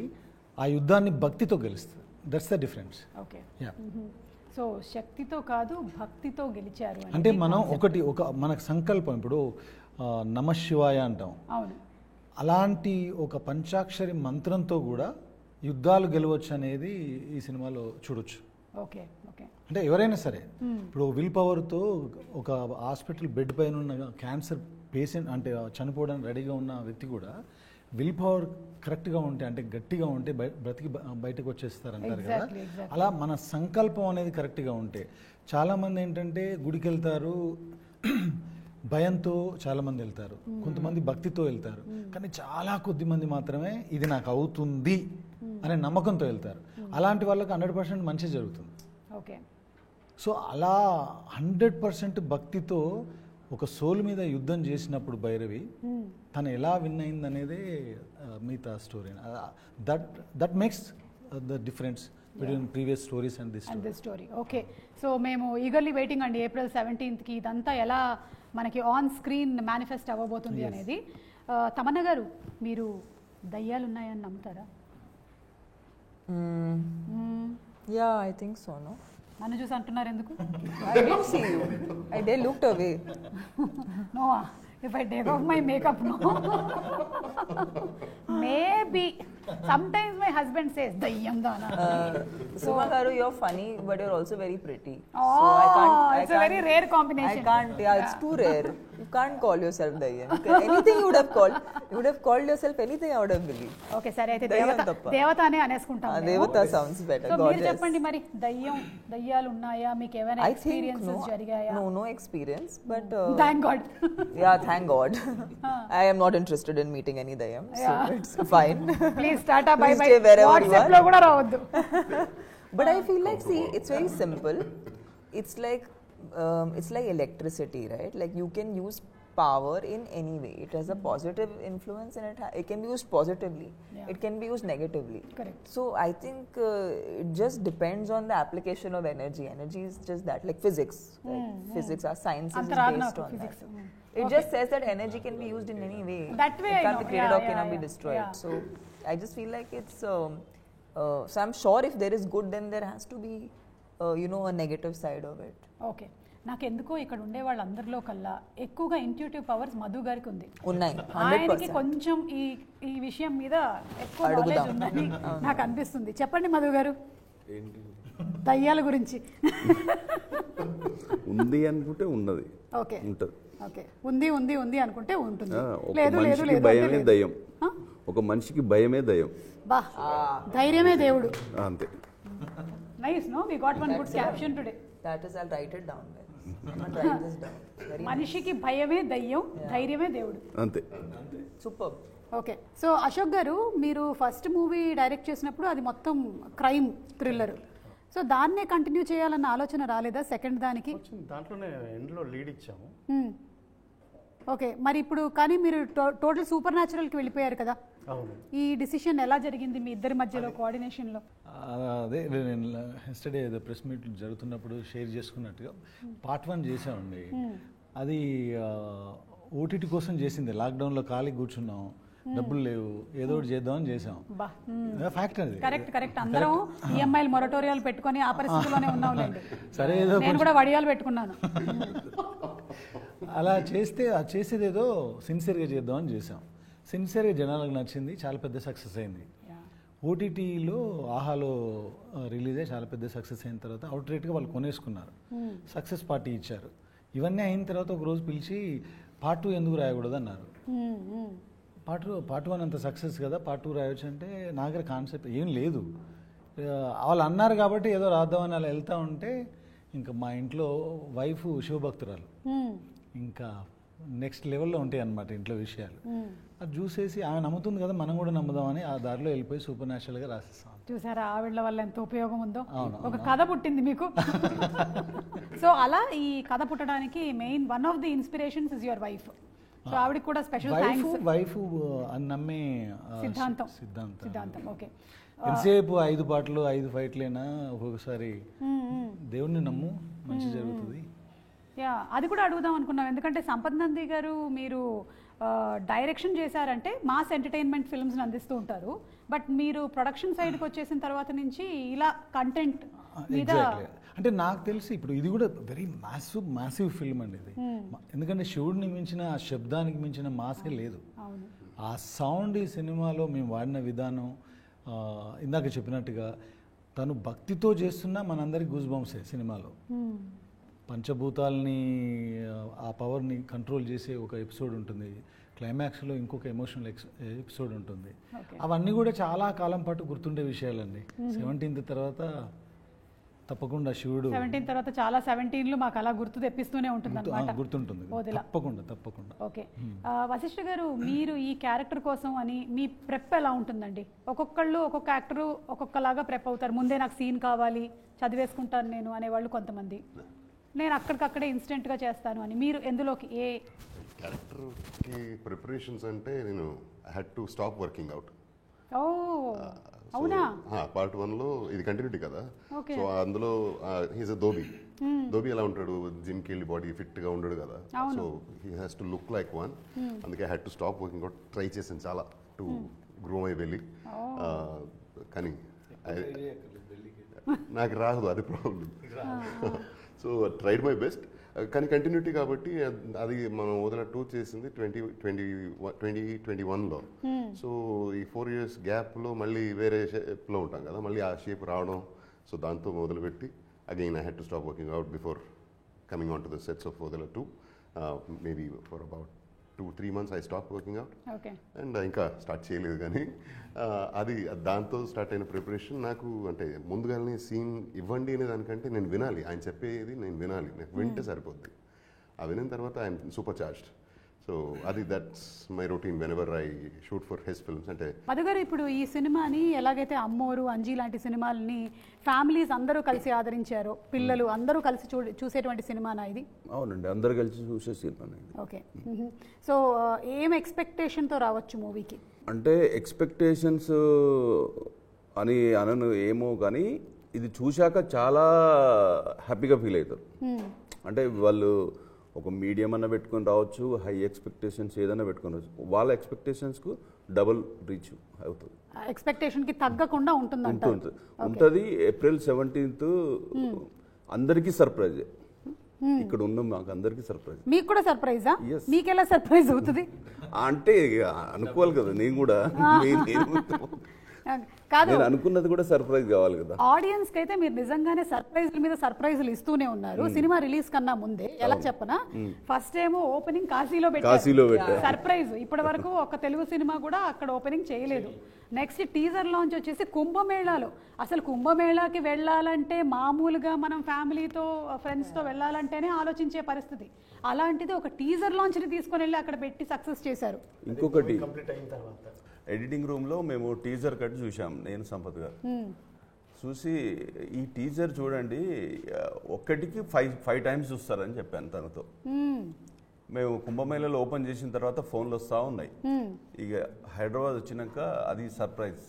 ఆ యుద్ధాన్ని భక్తితో గెలుస్తుంది. That's the difference. Okay. So శక్తితో కాదు భక్తితో గెలిచారు అంటే మనం ఒక మనకు సంకల్పం, ఇప్పుడు నమశివాయ అంటాం. అవును. అలాంటి ఒక పంచాక్షరి మంత్రంతో కూడా యుద్ధాలు గెలవచ్చు అనేది ఈ సినిమాలో చూడొచ్చు. Okay okay. అంటే ఎవరైనా సరే ఇప్పుడు విల్ పవర్తో ఒక హాస్పిటల్ బెడ్ పైన ఉన్న క్యాన్సర్ పేషెంట్ అంటే చనిపోవడానికి రెడీగా ఉన్న వ్యక్తి కూడా విల్ పవర్ కరెక్ట్గా ఉంటే అంటే గట్టిగా ఉంటే బ్రతికి బయటకు వచ్చేస్తారు అంటారు కదా. అలా మన సంకల్పం అనేది కరెక్ట్గా ఉంటే చాలామంది ఏంటంటే గుడికి వెళ్తారు, భయంతో చాలామంది వెళ్తారు, కొంతమంది భక్తితో వెళ్తారు, కానీ చాలా కొద్ది మంది మాత్రమే ఇది నాకు అవుతుంది అనే నమ్మకంతో వెళ్తారు. అలాంటి వాళ్ళకి 100% మంచి జరుగుతుంది. ఓకే. సో అలా 100% భక్తితో ఒక సోల్ మీద యుద్ధం చేసినప్పుడు భైరవి తను ఎలా విన్ అయింది అనేది మిగతా story. That makes the difference between previous stories and this story. Okay. So మేము ఈగర్లీ వెయిటింగ్ అండి April 17th ఇదంతా ఎలా మనకి ఆన్ స్క్రీన్ మేనిఫెస్ట్ అవ్వబోతుంది అనేది. తమన్నా గారు, మీరు దయ్యాలు ఉన్నాయని నమ్ముతారా? Yeah, I think so, no? నన్ను చూసి అంటున్నారు ఎందుకు? I didn't see you. I looked away. No, if I take off my makeup, no. Maybe. Sometimes my husband says, dayyam dana. Suma garu, you're funny, but you're also very pretty. Oh, so it's a very rare combination. I can't, yeah, it's too rare. You can't call yourself dayyam. Anything you would have called yourself anything, I would have believed. Okay, sare aithe devata ane aneskuntam. Devata sounds better. So meer cheppandi mari దయ్యాలు ఉన్నాయా, మీకు ఏమైనా ఎక్స్‌పీరియన్సెస్ జరిగాయా? No experience, but thank God. Yeah, thank God. I am not interested in meeting any dayyam, so it's fine. Please tata bye bye. WhatsApp lo kuda ravoddu. But I feel like, see, it's very simple. It's like it's like electricity, right? Like you can use power in any way. It has a positive influence and it can be used positively. Yeah. It can be used negatively. Correct. So I think it just depends on the application of energy. Energy is just that, like physics. Like physics, our science is based on physics. that. It just says that energy can be used in any way. That way it I can't know. be created Yeah, or cannot yeah, be yeah. destroyed. Yeah. So I just feel like it's. So I'm sure if there is good, then there has to be, a negative side of it. Okay నాకు ఎందుకో ఇక్కడ ఉండే వాళ్ళందరిలో కల్లా ఎక్కువగా ఇంట్యూటివ్ పవర్స్ మధు గారికి ఉంది. ఉన్నాయి ఆయనకి 100%. కొంచెం ఈ విషయం మీద ఎక్కువ అడుగుదాం. నాలెడ్జ్ ఉందని నాకు అనిపిస్తుంది. చెప్పండి మధు గారు దయ్యాల గురించి. ఉంది అనుకుంటే ఉన్నది, ఓకే ఉంటది. ఓకే ఉంది ఉంది ఉంది అనుకుంటే ఉంటుంది. ఒక లేదు లేదు మనిషికి లేదు భయమే అంటే లేదు. దయ్యం. ఒక మనిషికి భయమే దయ్యం. బా ధైర్యమే దేవుడు. అంతే. Nice no we got one good caption today. That is, I'll write it down. I'm gonna write this down. Very మనిషికి భయమే దయ్యం, ధైర్యమే దేవుడు. అంతే. superb. Okay so Ashok garu మీరు ఫస్ట్ మూవీ డైరెక్ట్ చేసినప్పుడు అది మొత్తం క్రైమ్ థ్రిల్లర్. సో దాన్నే కంటిన్యూ చేయాలన్న ఆలోచన రాలేదా సెకండ్ దానికి? వచ్చింది, దాంట్లోనే ఎండ్లో లీడ్ ఇచ్చాము. ఓకే మరి ఇప్పుడు కానీ మీరు టోటల్ సూపర్ న్యాచురల్కి వెళ్ళిపోయారు కదా. అవును. ఈ డిసిషన్ ఎలా జరిగింది మీ ఇద్దరి మధ్యలో కోఆర్డినేషన్లో? అదే నేను ఎస్టర్డే ఏదో ప్రెస్ మీట్ జరుగుతున్నప్పుడు షేర్ చేసుకున్నట్టుగా పార్ట్ 1 చేసామండి. అది ఓటీటీ కోసం చేసింది. లాక్డౌన్లో ఖాళీ కూర్చున్నాం, డబ్బులు లేవు, ఏదో ఒకటి చేద్దామని చేసాం. ఫ్యాక్ట్ అది. కరెక్ట్ అందరం ఈఎంఐలు మొరటోరియాలు పెట్టుకొని ఆ పరిస్థితిలోనే ఉన్నాంలేండి. సరే ఏదో నేను కూడా వడియాలు పెట్టుకున్నాను. అలా చేస్తే ఆ చేసేదేదో సిన్సియర్గా చేద్దామని చేసాం. సిన్సియర్గా జనాలకు నచ్చింది, చాలా పెద్ద సక్సెస్ అయింది. ఓటీటీలో ఆహాలో రిలీజ్ అయ్యి చాలా పెద్ద సక్సెస్ అయిన తర్వాత అవుట్ రేట్గా వాళ్ళు కొనేసుకున్నారు, సక్సెస్ పార్టీ ఇచ్చారు. ఇవన్నీ అయిన తర్వాత ఒక రోజు పిలిచి పార్ట్ 2 ఎందుకు రాయకూడదు అన్నారు. పార్ట్ 1 అంత సక్సెస్ కదా, పార్ట్ 2 రాయొచ్చు అంటే నా దగ్గర కాన్సెప్ట్ ఏం లేదు. వాళ్ళు అన్నారు కాబట్టి ఏదో రాద్దామని అలా వెళ్తూ ఉంటే ఇంకా మా ఇంట్లో వైఫ్ శివభక్తురాలు, ఇంకా నెక్స్ట్ లెవెల్లో ఉంటాయి అన్నమాట ఇంట్లో విషయాలు. అది చూసేసి ఆమె నమ్ముతుంది కదా, మనం కూడా నమ్ముదామని ఆ దారిలో వెళ్ళిపోయి సూపర్ న్యాచురల్గా రాసేస్తాం. చూసారా ఆవిడ వల్ల ఎంత ఉపయోగం ఉందో. ఒక కథ పుట్టింది మీకు. సో అలా ఈ కథ పుట్టడానికి main one of the inspirations is your wife. So ఆవిడకి కూడా స్పెషల్ థాంక్స్. వైఫ్ అని నమ్మే సిద్ధాంతం. ఓకే ఎంతసేపు 5 పాటలు 5 ఫైట్లైనా ఒక్కొక్కసారి దేవుడిని నమ్ము మంచి జరుగుతుంది. యా అది కూడా అడుగుదాం అనుకున్నాం. ఎందుకంటే సంపత్ నంది గారు మీరు డైరెక్షన్ చేశారంటే మాస్ ఎంటర్టైన్మెంట్ ఫిల్మ్స్ని అందిస్తూ ఉంటారు. బట్ మీరు ప్రొడక్షన్ సైడ్కి వచ్చేసిన తర్వాత నుంచి ఇలా కంటెంట్ మీద అంటే నాకు తెలిసి ఇప్పుడు ఇది కూడా వెరీ మ్యాసివ్ ఫిల్మ్ అండి ఇది. ఎందుకంటే శివుడిని మించిన ఆ శబ్దానికి మించిన మాసే లేదు. ఆ సౌండ్ ఈ సినిమాలో మేము వాడిన విధానం, ఇందాక చెప్పినట్టుగా తను భక్తితో చేస్తున్నా మనందరికి గూస్ బంప్సే సినిమాలో. పంచభూతాలని ఆ పవర్ని కంట్రోల్ చేసే ఒక ఎపిసోడ్ ఉంటుంది, క్లైమాక్స్లో ఇంకొక ఎమోషనల్ ఎపిసోడ్ ఉంటుంది. అవన్నీ కూడా చాలా కాలం పాటు గుర్తుండే విషయాలండి. 17th తర్వాత తప్పకుండా శివుడు 17 తర్వాత చాలా 17లు మాకు అలా గుర్తు తెప్పిస్తూనే ఉంటుంది అన్నమాట. గుర్తుంటుంది తప్పకుండా. ఓకే వశిష్ఠ గారు మీరు ఈ క్యారెక్టర్ కోసం అని మీ ప్రెప్ ఎలా ఉంటుందండి? ఒక్కొక్కళ్ళు ఒక్కొక్క యాక్టరు ఒక్కొక్కలాగా ప్రెప్ అవుతారు. ముందే నాకు సీన్ కావాలి, చదివేసుకుంటాను నేను అనేవాళ్ళు కొంతమంది, నేను అక్కడికక్కడే ఇన్స్టెంట్గా చేస్తాను అని. మీరు ఎందులోకి ఏ క్యారెక్టర్కి ప్రిపరేషన్స్ అంటే నేను I had to stop working out. ఓ అవునా? పార్ట్ 1లో ఇది కంటిన్యూటీ కదా, సో అందులో హీస్ అ ధోబీ ఎలా ఉంటాడు, జిమ్కి వెళ్ళి బాడీ ఫిట్గా ఉండడు కదా, so he has to look like one. అందుకే I had to stop working out. Try చేశాను చాలా టు గ్రో అయి వెళ్ళి, కానీ నాకు రాదు, అది problem. So tried my best, కానీ కంటిన్యూటీ కాబట్టి అది మనం వదిన 2 చేసింది 2021లో. సో ఈ 4 years గ్యాప్లో మళ్ళీ వేరే షేప్లో ఉంటాం కదా, మళ్ళీ ఆ షేప్ రావడం, సో దాంతో మొదలుపెట్టి again I had to stop working out before coming on to the sets of వదిన 2. Maybe for about 2-3 months I stop working out. And ఇంకా స్టార్ట్ చేయలేదు, కానీ అది దాంతో స్టార్ట్ అయిన ప్రిపరేషన్. నాకు అంటే ముందుగానే సీన్ ఇవ్వండి అనే దానికంటే నేను వినాలి, ఆయన చెప్పేది నేను వినాలి, నాకు వింటే సరిపోద్ది. ఆ వినిన తర్వాత I'm super charged. So so అది that's my routine whenever I shoot for his films. అంటే మధుగారు ఇప్పుడు ఈ సినిమాని ఎలాగైతే అమ్మోరు, అంజీ లాంటి సినిమాలని ఫ్యామిలీస్ అందరూ కలిసి ఆదరించారో, పిల్లలు అందరూ కలిసి చూసేటువంటి సినిమానా ఇది? అవునండి, అందరు కలిసి చూసే సినిమా. ఓకే. సో ఏం ఎక్స్పెక్టేషన్తో రావచ్చు మూవీకి? అంటే ఎక్స్పెక్టేషన్స్ అని అనను ఏమో, కానీ ఇది చూశాక చాలా హ్యాపీగా ఫీల్ అవుతారు. అంటే వాళ్ళు ఒక మీడియం అన్న పెట్టుకొని రావచ్చు, హై ఎక్స్పెక్టేషన్స్ ఏదైనా పెట్టుకొని రావచ్చు, వాళ్ళ ఎక్స్పెక్టేషన్స్కు డబుల్ రీచ్ అవుతుంది. ఎక్స్పెక్టేషన్కి తగ్గకుండా ఉంటుంది. ఏప్రిల్ 17th అందరికీ సర్ప్రైజ్. ఇక్కడ ఉన్న మాకు అందరికీ సర్ప్రైజ్. మీకు కూడా సర్ప్రైజా? మీకు ఎలా సర్ప్రైజ్ అవుతుంది అంటే అనుకోవాలి కదా, నేను కూడా కాదు, అనుకున్నది కూడా సర్ప్రైజ్ కావాలి కదా ఆడియన్స్ కి. అయితే మీరు నిజంగానే సర్ప్రైజ్ల మీద సర్ప్రైజ్లు ఇస్తూనే ఉన్నారు. సినిమా రిలీజ్ కన్నా ముందే ఎలా చెప్పనా, ఫస్ట్ ఏమో ఓపెనింగ్ కాశీలో పెట్టారు సర్ప్రైజ్. ఇప్పటి వరకు ఒక తెలుగు సినిమా కూడా అక్కడ ఓపెనింగ్ చేయలేదు. నెక్స్ట్ టీజర్ లాంచ్ వచ్చేసి కుంభమేళాలో. అసలు కుంభమేళాకి వెళ్ళాలంటే మామూలుగా మనం ఫ్యామిలీతో ఫ్రెండ్స్తో వెళ్ళాలంటేనే ఆలోచించే పరిస్థితి. అలాంటిది ఒక టీజర్ లాంచ్ని తీసుకొని వెళ్ళి అక్కడ పెట్టి సక్సెస్ చేశారు. ఇంకొకటి, ఎడిటింగ్ రూమ్లో మేము టీజర్ కట్ చూసాం, నేను సంపత్ గారు. చూసి ఈ టీజర్ చూడండి, ఒక్కటికి 5 times చూస్తారని చెప్పాను తనతో. మేము కుంభమేళలో ఓపెన్ చేసిన తర్వాత ఫోన్లు వస్తూ ఉన్నాయి. ఇక హైదరాబాద్ వచ్చినాక అది సర్ప్రైజ్.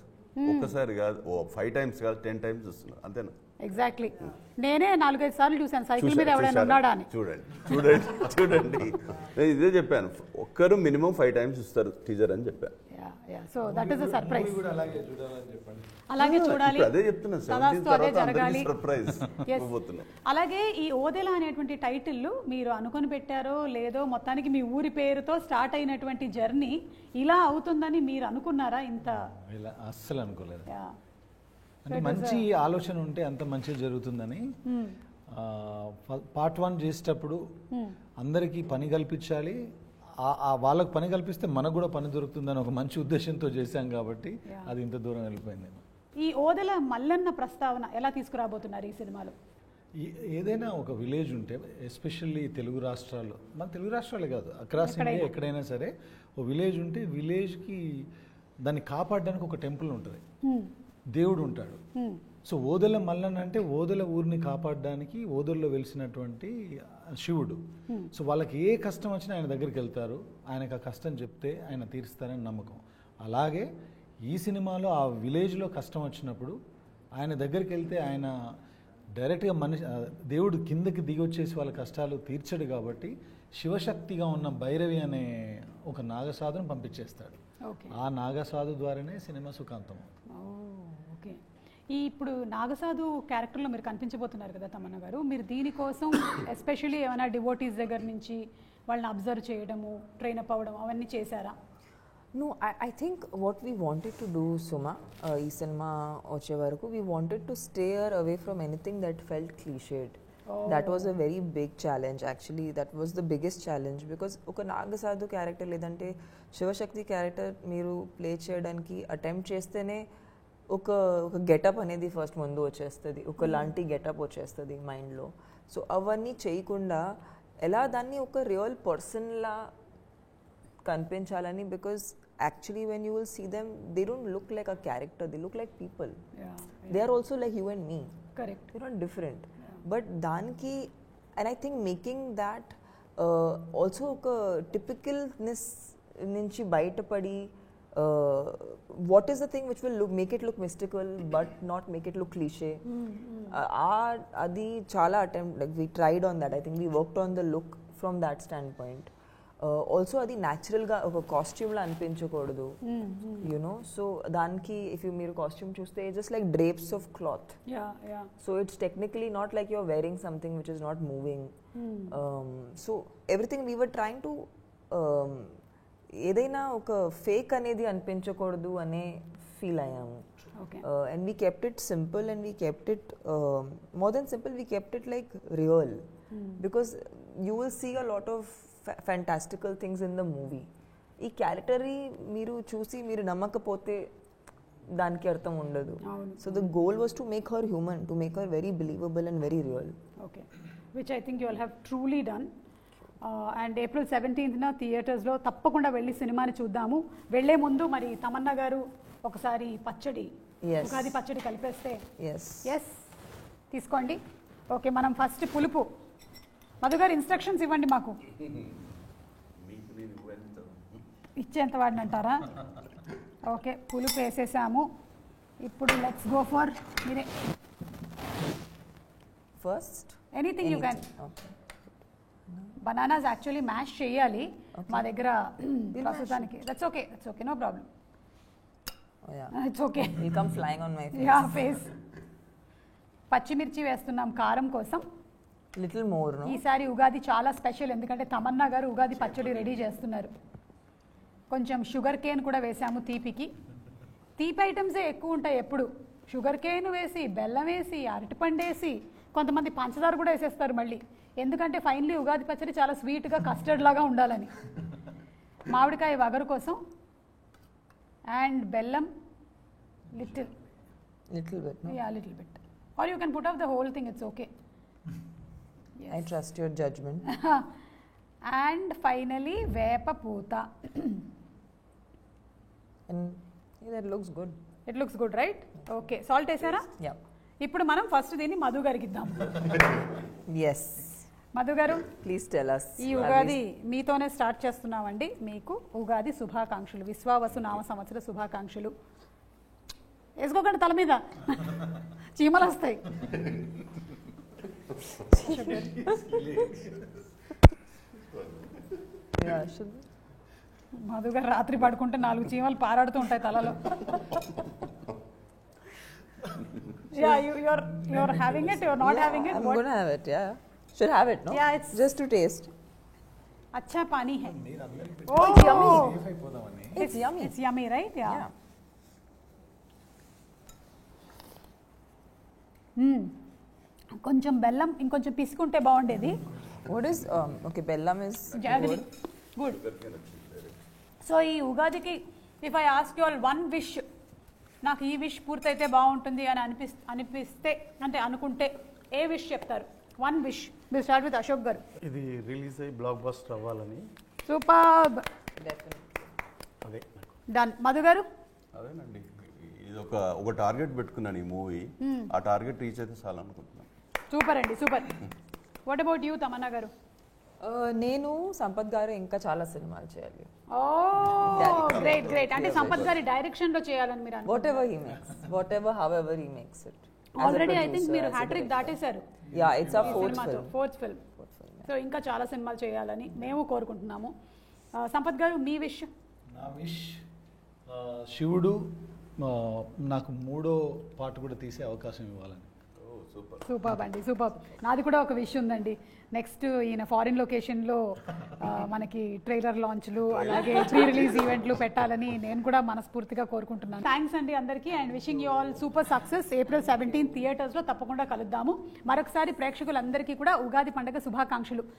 ఒక్కసారి కాదు, 5 times కాదు, 10 times చూస్తున్నారు, అంతేనా? ఎగ్జాక్ట్లీ. నేనే 4-5 సార్లు చూశాను సైకిల్ మీద ఎవరైనా ఉన్నాడా అని. చూడండి నేను ఇదే చెప్పాను, ఒక్కరు మినిమం 5 times చూస్తారు టీజర్ అని చెప్పాను. So that is a surprise. అలాగే చూడాలి, అదే చెప్తున్నా, అదే జరగాలి. సర్ప్రైజ్. అలాగే ఈ ఓదెల అనేటువంటి టైటిల్ మీరు అనుకొని పెట్టారో లేదో, మొత్తానికి మీ ఊరి పేరుతో స్టార్ట్ అయినటువంటి జర్నీ ఇలా అవుతుందని మీరు అనుకున్నారా? ఇంత అస్సలు అనుకోలేదు. అంటే మంచి ఆలోచన ఉంటే అంత మంచిగా జరుగుతుందని. పార్ట్ 1 చేసేటప్పుడు అందరికీ పని కల్పించాలి, వాళ్ళకు పని కల్పిస్తే మనకు కూడా పని దొరుకుతుందని ఒక మంచి ఉద్దేశంతో చేశాం కాబట్టి అది ఇంత దూరం వెళ్ళిపోయింది. ఈ ఓదెల మల్లన్న ప్రస్తావన ఎలా తీసుకురాబోతున్నారు ఈ సినిమాలో? ఏదైనా ఒక విలేజ్ ఉంటే, ఎస్పెషల్లీ తెలుగు రాష్ట్రాల్లో, మన తెలుగు రాష్ట్రాలే కాదు, అక్రాస్ ఇండియా ఎక్కడైనా సరే ఒక విలేజ్ ఉంటే విలేజ్కి దాన్ని కాపాడడానికి ఒక టెంపుల్ ఉంటుంది, దేవుడు ఉంటాడు. సో ఓదెల మల్లన్న అంటే ఓదెల ఊరిని కాపాడడానికి ఓదెల్లో వెలిసినటువంటి శివుడు. సో వాళ్ళకి ఏ కష్టం వచ్చినా ఆయన దగ్గరికి వెళ్తారు, ఆయనకు ఆ కష్టం చెప్తే ఆయన తీరుస్తారని నమ్మకం. అలాగే ఈ సినిమాలో ఆ విలేజ్లో కష్టం వచ్చినప్పుడు ఆయన దగ్గరికి వెళ్తే ఆయన డైరెక్ట్గా దేవుడు కిందకి దిగి వచ్చేసి వాళ్ళ కష్టాలు తీర్చడు కాబట్టి శివశక్తిగా ఉన్న భైరవి అనే ఒక నాగసాధును పంపించేస్తాడు. ఆ నాగసాధు ద్వారానే సినిమా సుఖాంతం. ఓకే. ఈ ఇప్పుడు నాగసాధు క్యారెక్టర్లో మీరు కనిపించబోతున్నారు కదా తమన్నా గారు, మీరు దీనికోసం ఎస్పెషల్లీ ఏమైనా డివోటీస్ దగ్గర నుంచి వాళ్ళని అబ్జర్వ్ చేయడము, ట్రైన్ అప్ అవ్వడం అవన్నీ చేశారా? No, I think what we wanted to do, Suma, ee cinema vache varaku, we wanted to steer away from anything that felt cliched. That was a very big challenge actually. That was the biggest challenge because oka Nagasadu character ledante Shivashakti character meeru play cheyadaniki attempt chestene oka getup anedi first mundu vachestadi, oka lanti getup vachestadi mind lo. So avanni cheyikunda ela danni oka real person la కనిపించాలని, because actually when you will see them they don't look like a character, they look like people. They are also like you and me. Correct. They're not different. But danki, and I think making that also oka typicalness nunchi bayata padi, what is the thing which will make it look mystical but not make it look cliche. Adi chala attempt, like we tried on that. I think we worked on the look from that standpoint. Also అది న్యాచురల్గా ఒక కాస్ట్యూమ్లో అనిపించకూడదు, యునో. సో దానికి ఇఫ్ యూ మీరు కాస్ట్యూమ్ చూస్తే just like drapes of cloth. So it's technically not like you are wearing something which is not moving. So everything we were trying to ఏదైనా ఒక ఫేక్ అనేది అనిపించకూడదు అనే ఫీల్ అయ్యాము. And we kept it simple, and we kept it more than simple, we kept it like real, because you will see a lot of fantastical things in the movie. ఈ క్యారెక్టర్ మీరు చూసి మీరు నమ్మకపోతే దానికి అర్థం ఉండదు. So the goal was to make her human, to make her very believable and very real. Okay, which I think you will have truly done. And April 17th థియేటర్స్లో తప్పకుండా వెళ్ళి సినిమాని చూద్దాము. వెళ్లే ముందు మరి తమన్నా గారు ఒకసారి పచ్చడి, ఉగాది పచ్చడి కలిపేస్తే. ఎస్, తీసుకోండి. ఓకే, మనం ఫస్ట్ పులుపు. మధు గారు ఇన్స్ట్రక్షన్స్ ఇవ్వండి మాకు. ఇచ్చేంత వాడిని అంటారా? ఓకే, పులుపు వేసేసాము. ఇప్పుడు లెట్స్ గో ఫర్ మీరే first. Anything you can. Bananas actually mash చేయాలి మా దగ్గర ప్రస్తుతానికి. That's okay, no problem. It's okay. It'll come flying on my face. Yeah, face. పచ్చిమిర్చి వేస్తున్నాం కారం కోసం. Little more, no? ఈసారి ఉగాది చాలా స్పెషల్, ఎందుకంటే తమన్నా గారు ఉగాది పచ్చడి రెడీ చేస్తున్నారు. కొంచెం షుగర్ కేన్ కూడా వేసాము తీపికి. తీపి ఐటమ్సే ఎక్కువ ఉంటాయి ఎప్పుడు. షుగర్ కేన్ వేసి, బెల్లం వేసి, అరటిపండు వేసి, కొంతమంది పంచదార కూడా వేసేస్తారు మళ్ళీ. ఎందుకంటే ఫైనలీ ఉగాది పచ్చడి చాలా స్వీట్గా కస్టర్డ్ లాగా ఉండాలని. మామిడికాయ వగరు కోసం అండ్ బెల్లం little bit, no? Yeah, little bit. Or you can put off the whole thing, it's okay. Yes. I trust your judgment. And finally వేప పూత. And that looks good. It looks good, right? Okay, salt వేసారా? Yeah. ఇప్పుడు మనం ఫస్ట్ దీన్ని మధు గారికి ఇద్దాం. Yes. మధు గారు, Please tell us. ఈ ఉగాది మీతోనే స్టార్ట్ చేస్తున్నామండి. మీకు ఉగాది శుభాకాంక్షలు, విశ్వావసు నామ సంవత్సర శుభాకాంక్షలు. వేసుకోకండి తల మీద, చీమలు వస్తాయి. Yeah, should మధు గారు రాత్రి పడుకుంటే 4 చీమలు పారాడుతూ ఉంటాయి తలలో. Yeah, you're having it, you're not having it. I'm What? gonna have it, yeah. Should have it, no? Yeah, it's just to taste. अच्छा पानी है. Oh, it's yummy. It's yummy. It's yummy, right? Yeah. కొంచెం బెల్లం ఇంకొంచెం పిసుకుంటే బాగుండేది. What is okay, bellam is Jaggery. Good. So ఈ ఉగాదికి if I ask you all one wish, నాకు ఈ విష్ పూర్తయితే బాగుంటుంది అని అనిపిస్తే అంటే అనుకుంటే ఏ విష్ చెప్తారు? One wish. మీరు స్టార్ట్ విత్ అశోక్ గారు. ఇది రిలీజ్ అయ్యి బ్లాక్ బస్టర్ అవ్వాలని. సూపర్. అదే డన్. మధు గారు? అదేనండి, ఇది ఒక టార్గెట్ పెట్టుకున్నాను ఈ మూవీ. ఆ టార్గెట్ రీచ్ అయితే చాలా అనుకుంటున్నాను. సూపర్ అండి, super. What about you Tamannaah గారు? నేను సంపత్ గారు ఇంకా చాలా సినిమాలు చేయాలి. Great great. అంటే సంపత్ గారి డైరెక్షన్ లో చేయాలని మీరు whatever he makes, however he makes it. Already I think మీరు హ్యాట్రిక్ దాటేశారు. Yeah, it's our fourth film. So ఇంకా చాలా సినిమాలు చేయాలని మేము కోరుకుంటున్నాము. సంపత్ గారు, మీ విష్? నా విష్ శివుడు నాకు 3వ పార్ట్ కూడా తీసే అవకాశం ఇవ్వాలని. సూపర్ అండి, సూపర్. నాది కూడా ఒక విష్ ఉందండి. నెక్స్ట్ ఈయన ఫారిన్ లొకేషన్లో మనకి ట్రైలర్ లాంచ్లు అలాగే ప్రీ రిలీజ్ ఈవెంట్లు పెట్టాలని నేను కూడా మనస్ఫూర్తిగా కోరుకుంటున్నాను. థ్యాంక్స్ అండి అందరికీ and wishing you all super success. April 17 థియేటర్స్లో తప్పకుండా కలుద్దాము. మరొకసారి ప్రేక్షకులందరికీ కూడా ఉగాది పండుగ శుభాకాంక్షలు.